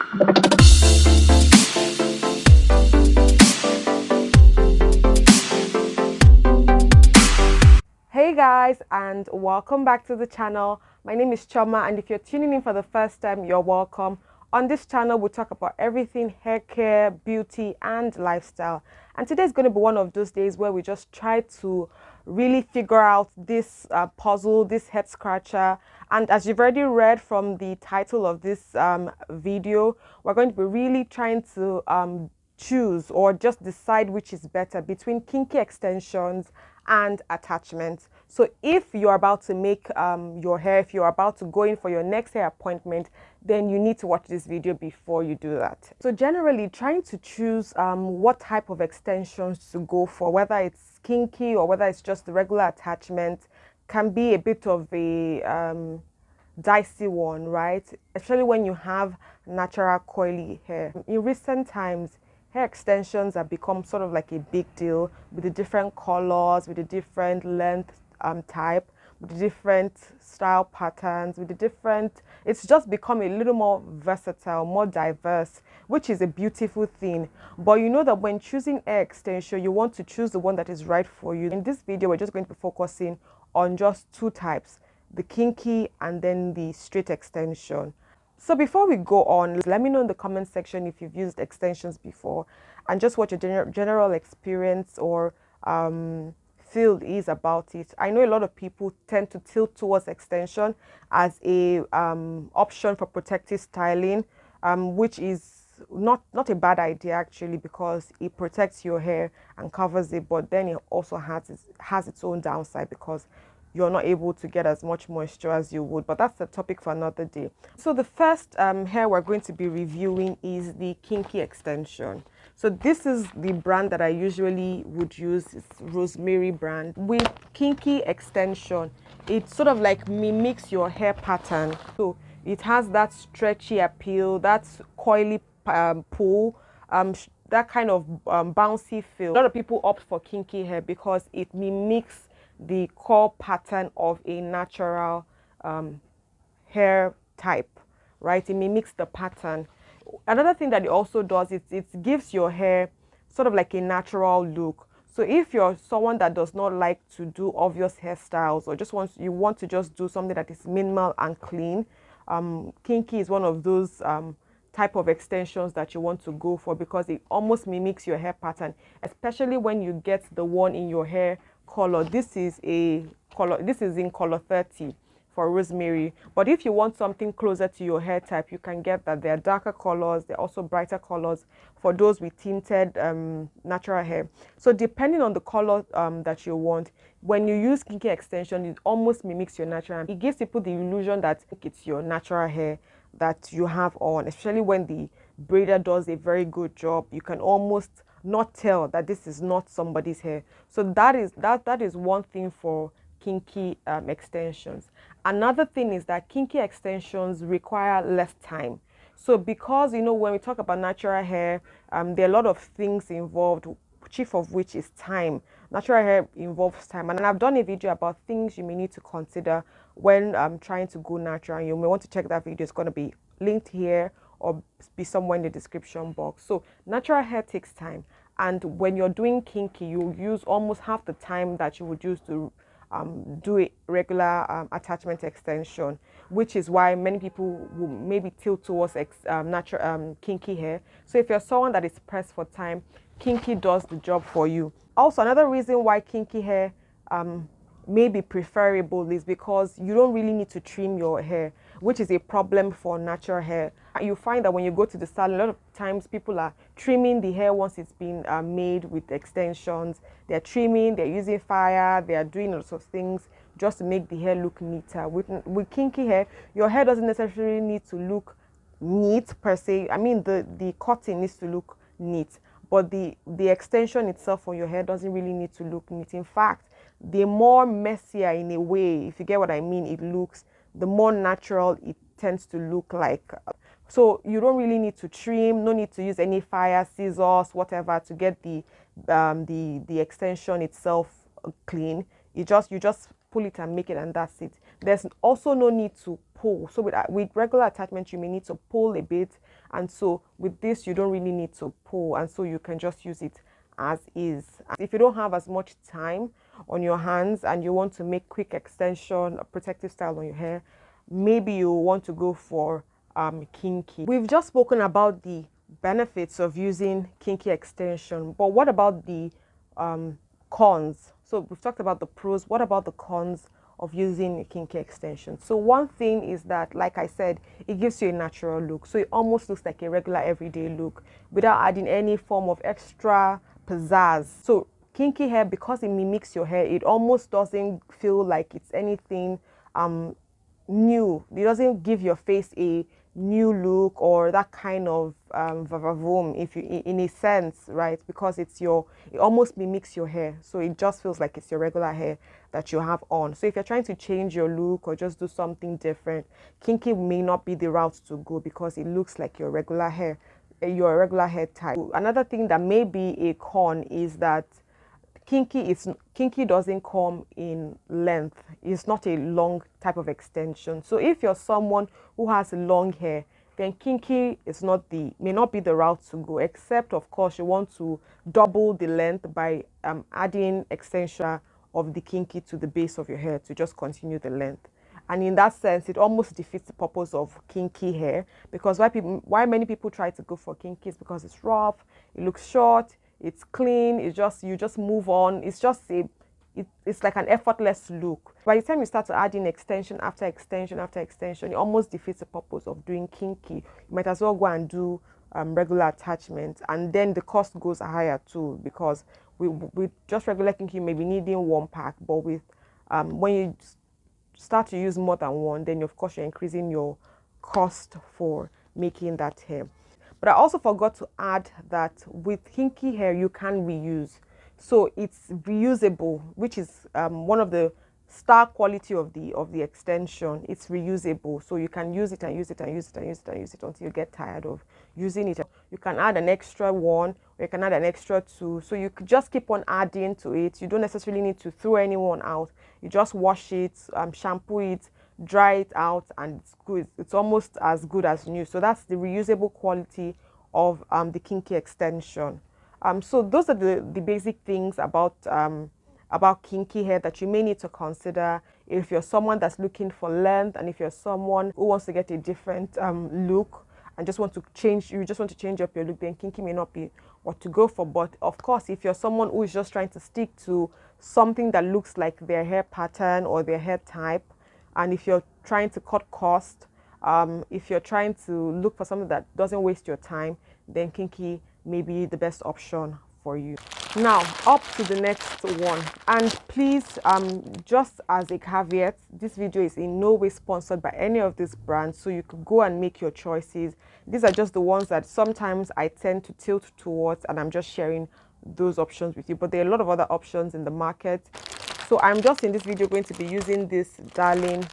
Hey guys, and welcome back to the channel. My name is Choma, and if you're tuning in for the first time, you're welcome. On this channel we talk about everything hair care, beauty and lifestyle, and today's going to be one of those days where we just try to really figure out this puzzle, this head scratcher. And as you've already read from the title of this video, we're going to be really trying to choose or just decide which is better between kinky extensions and attachments. So if you're about to make your hair, if you're about to go in for your next hair appointment, then you need to watch this video before you do that. So generally, trying to choose what type of extensions to go for, whether it's kinky or whether it's just the regular attachment, can be a bit of a dicey one, right? Especially when you have natural coily hair. In recent times, hair extensions have become sort of like a big deal with the different colors, with the different length type, with the different style patterns, with the different, it's just become a little more versatile, more diverse, which is a beautiful thing. But you know that when choosing hair extension, you want to choose the one that is right for you. In this video, we're just going to be focusing on just two types, the kinky and then the straight extension. So before we go on, let me know in the comment section if you've used extensions before and just what your general experience or feel is about it. I know a lot of people tend to tilt towards extension as a option for protective styling, which is not a bad idea actually, because it protects your hair and covers it, but then it also has its own downside because you're not able to get as much moisture as you would, but that's a topic for another day. So the first hair we're going to be reviewing is the kinky extension. So this is the brand that I usually would use. It's Rosemary brand. With kinky extension, it sort of like mimics your hair pattern. So it has that stretchy appeal, that coily pull, that kind of bouncy feel. A lot of people opt for kinky hair because it mimics the core pattern of a natural hair type, right? It mimics the pattern. Another thing that it also does is it gives your hair sort of like a natural look. So if you're someone that does not like to do obvious hairstyles or just you want to just do something that is minimal and clean, kinky is one of those type of extensions that you want to go for because it almost mimics your hair pattern, especially when you get the one in your hair color. This is in color 30 for Rosemary, but if you want something closer to your hair type, you can get that. There are darker colors, there are also brighter colors for those with tinted natural hair. So depending on the color that you want, when you use kinky extension, it almost mimics your natural hair. It gives people the illusion that it's your natural hair that you have on, especially when the braider does a very good job. You can almost not tell that this is not somebody's hair. So that is one thing for kinky extensions. Another thing is that kinky extensions require less time. So because when we talk about natural hair, there are a lot of things involved, chief of which is time. Natural hair involves time, and I've done a video about things you may need to consider when trying to go natural. You may want to check that video. It's going to be linked here or be somewhere in the description box. So natural hair takes time, and when you're doing kinky, you use almost half the time that you would use to do a regular attachment extension, which is why many people will maybe tilt towards natural kinky hair. So if you're someone that is pressed for time, kinky does the job for you. Also, another reason why kinky hair may be preferable is because you don't really need to trim your hair, which is a problem for natural hair. You find that when you go to the salon, a lot of times people are trimming the hair once it's been made with extensions. They're trimming, they're using fire, they are doing lots of things just to make the hair look neater. With kinky hair, your hair doesn't necessarily need to look neat per se. I mean, the cutting needs to look neat, but the extension itself on your hair doesn't really need to look neat. In fact, the more messier in a way, if you get what I mean, it looks, the more natural it tends to look like. So you don't really need to trim, no need to use any fire, scissors, whatever to get the extension itself clean. You just pull it and make it, and that's it. There's also no need to pull. So with regular attachment, you may need to pull a bit, and so with this, you don't really need to pull, and so you can just use it as is. If you don't have as much time on your hands and you want to make quick extension, a protective style on your hair, maybe you want to go for kinky. We've just spoken about the benefits of using kinky extension, but what about the cons? So we've talked about the pros. What about the cons of using a kinky extension? So one thing is that, like I said, it gives you a natural look. So it almost looks like a regular everyday look without adding any form of extra pizzazz. So kinky hair, because it mimics your hair, it almost doesn't feel like it's anything new. It doesn't give your face a new look or that kind of vavavoom, if you, in a sense, right? Because it almost mimics your hair, so it just feels like it's your regular hair that you have on. So if you're trying to change your look or just do something different, kinky may not be the route to go because it looks like your regular hair, your regular hair type. Another thing that may be a con is that kinky doesn't come in length. It's not a long type of extension. So if you're someone who has long hair, then kinky may not be the route to go, except of course you want to double the length by adding extension of the kinky to the base of your hair to just continue the length. And in that sense, it almost defeats the purpose of kinky hair, because why many people try to go for kinky is because it's rough, it looks short, it's clean, you just move on. It's like an effortless look. By the time you start to add in extension after extension after extension, it almost defeats the purpose of doing kinky. You might as well go and do regular attachment, and then the cost goes higher too, because with just regular kinky, you may be needing one pack, but with when you start to use more than one, then of course you're increasing your cost for making that hair. But I also forgot to add that with kinky hair, you can reuse. So it's reusable, which is one of the star quality of the extension. It's reusable, so you can use it and use it and use it and use it and use it until you get tired of using it. You can add an extra one, or you can add an extra two, so you could just keep on adding to it. You don't necessarily need to throw anyone out. You just wash it, shampoo it, dry it out, and it's good. It's almost as good as new. So that's the reusable quality of the kinky extension. So those are the basic things about kinky hair that you may need to consider if you're someone that's looking for length, and if you're someone who wants to get a different look and just want to change up your look, then kinky may not be what to go for. But of course, if you're someone who is just trying to stick to something that looks like their hair pattern or their hair type, and if you're trying to cut cost, if you're trying to look for something that doesn't waste your time, then kinky may be the best option for you. Now, up to the next one. And please, just as a caveat, this video is in no way sponsored by any of these brands, so you could go and make your choices. These are just the ones that sometimes I tend to tilt towards, and I'm just sharing those options with you. But there are a lot of other options in the market. So I'm just in this video going to be using this darling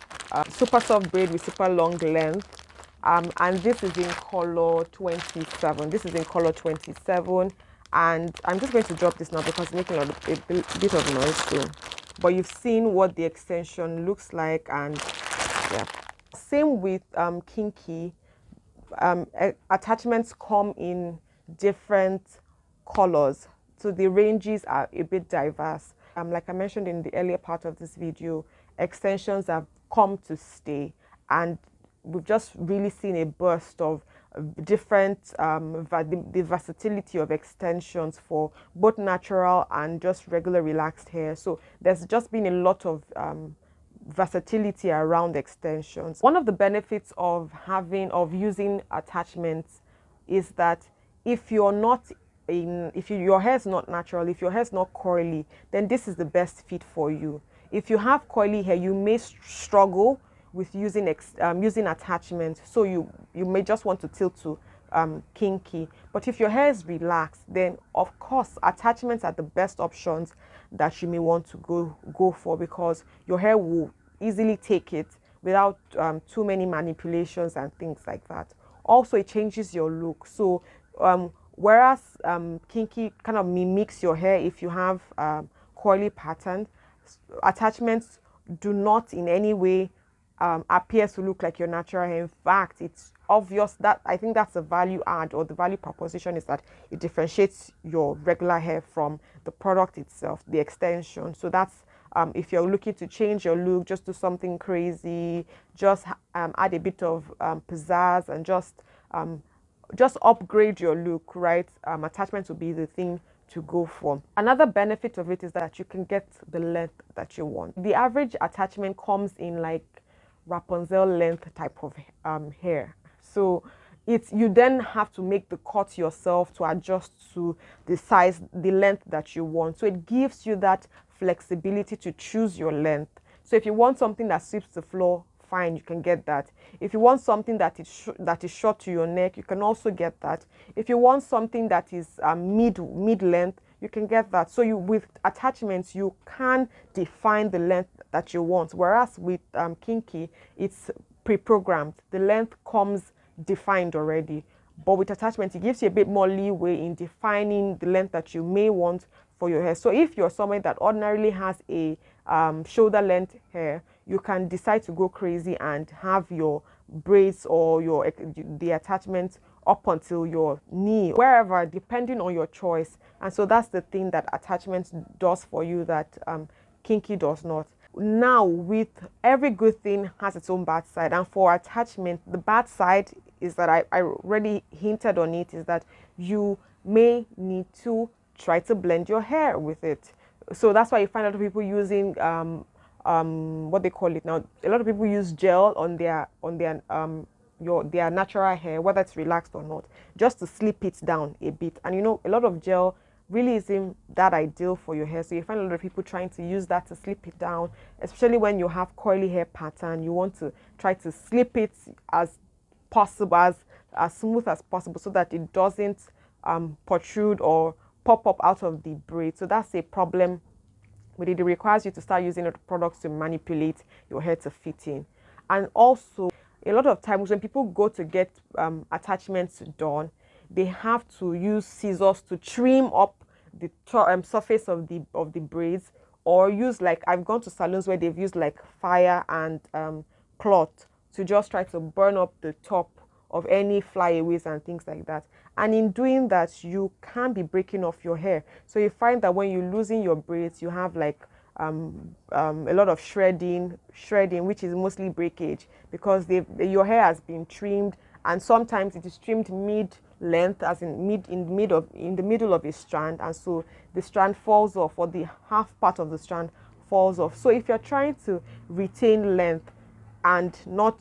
super soft braid with super long length. And this is in color 27. This is in color 27. And I'm just going to drop this now because it's making a bit of noise too. But you've seen what the extension looks like, and yeah. Same with kinky. Attachments come in different colors, so the ranges are a bit diverse. Like I mentioned in the earlier part of this video, extensions have come to stay, and we've just really seen a burst of different the versatility of extensions for both natural and just regular relaxed hair. So there's just been a lot of versatility around extensions. One of the benefits of using attachments is that if your hair is not natural, if your hair is not curly, then this is the best fit for you. If you have curly hair, you may struggle with using attachments, so you may just want to tilt to kinky. But if your hair is relaxed, then of course attachments are the best options that you may want to go for, because your hair will easily take it without too many manipulations and things like that. Also, it changes your look. So whereas kinky kind of mimics your hair if you have curly pattern, attachments do not in any way appear to look like your natural hair. In fact, it's obvious that I think that's the value add, or the value proposition is that it differentiates your regular hair from the product itself, the extension. So that's if you're looking to change your look, just do something crazy, just add a bit of pizzazz and just upgrade your look, right? Attachment will be the thing to go for. Another benefit of it is that you can get the length that you want. The average attachment comes in like Rapunzel length type of hair. So you then have to make the cut yourself to adjust to the size, the length that you want. So it gives you that flexibility to choose your length. So if you want something that sweeps the floor, fine, you can get that. If you want something that is short to your neck, you can also get that. If you want something that is mid length, you can get that. So with attachments, you can define the length that you want. Whereas with kinky, it's pre-programmed. The length comes defined already. But with attachments, it gives you a bit more leeway in defining the length that you may want for your hair. So if you're someone that ordinarily has a shoulder length hair, you can decide to go crazy and have your braids or the attachment up until your knee, wherever, depending on your choice. And so that's the thing that attachment does for you that kinky does not. Now, with every good thing has its own bad side, and for attachment, the bad side is that I already hinted on it, is that you may need to try to blend your hair with it. So that's why you find a lot of people using what they call it now. A lot of people use gel on their natural hair, whether it's relaxed or not, just to slip it down a bit. And a lot of gel really isn't that ideal for your hair. So you find a lot of people trying to use that to slip it down, especially when you have curly hair pattern. You want to try to slip it as possible, as smooth as possible, so that it doesn't protrude or pop up out of the braid. So that's a problem with it. It requires you to start using other products to manipulate your hair to fit in. And also, a lot of times when people go to get attachments done, they have to use scissors to trim up the surface of the braids, or use, like, I've gone to salons where they've used like fire and cloth to just try to burn up the top of any flyaways and things like that. And in doing that, you can be breaking off your hair. So you find that when you're losing your braids, you have like a lot of shredding, which is mostly breakage, because your hair has been trimmed, and sometimes it is trimmed mid-length, as in the middle of a strand, and so the strand falls off, or the half part of the strand falls off. So if you're trying to retain length and not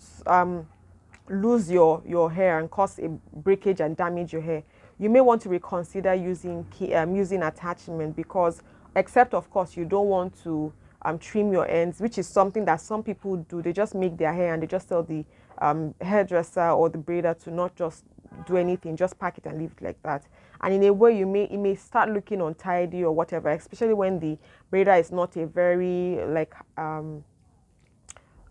lose your hair and cause a breakage and damage your hair, you may want to reconsider using attachment, because, except of course you don't want to trim your ends, which is something that some people do. They just make their hair and they just tell the hairdresser or the braider to not just do anything, just pack it and leave it like that. And in a way, it may start looking untidy or whatever, especially when the braider is not a very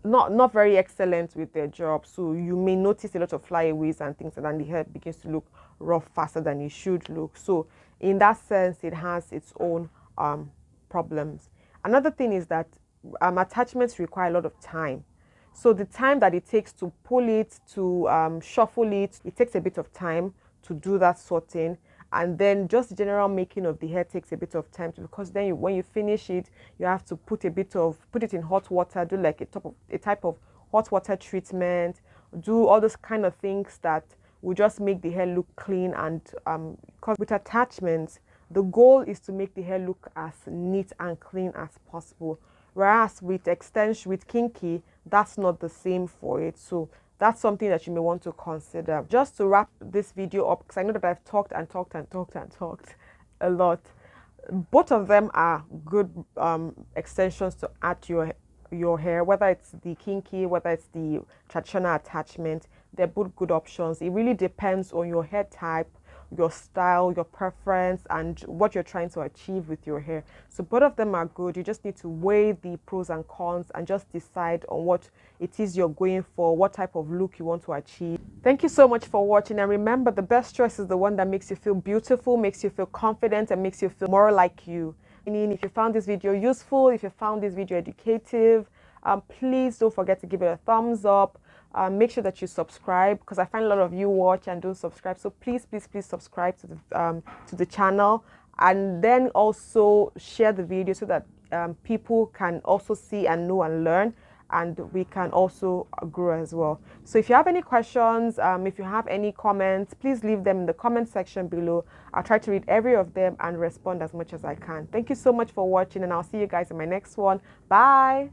not very excellent with their job. So you may notice a lot of flyaways and things, and then the hair begins to look rough faster than it should look. So in that sense, it has its own problems. Another thing is that attachments require a lot of time. So the time that it takes to pull it, to shuffle it, it takes a bit of time to do that sorting. And then just the general making of the hair takes a bit of time too, because then when you finish it, you have to put it in hot water, do like a type of hot water treatment, do all those kind of things that will just make the hair look clean. And because with attachments, the goal is to make the hair look as neat and clean as possible. Whereas with extension, with kinky, that's not the same for it. So that's something that you may want to consider. Just to wrap this video up, because I know that I've talked a lot. Both of them are good extensions to add to your hair, whether it's the kinky, whether it's the traditional attachment. They're both good options. It really depends on your hair type, your style, your preference, and what you're trying to achieve with your hair. So both of them are good. You just need to weigh the pros and cons and just decide on what it is you're going for, what type of look you want to achieve. Thank you so much for watching, and remember, the best choice is the one that makes you feel beautiful, makes you feel confident, and makes you feel more like you. If you found this video useful, if you found this video educative, Please don't forget to give it a thumbs up. Make sure that you subscribe, because I find a lot of you watch and don't subscribe. So please, please, please subscribe to the channel, and then also share the video so that people can also see and know and learn, and we can also grow as well. So if you have any questions, if you have any comments, please leave them in the comment section below. I'll try to read every of them and respond as much as I can. Thank you so much for watching, and I'll see you guys in my next one. Bye.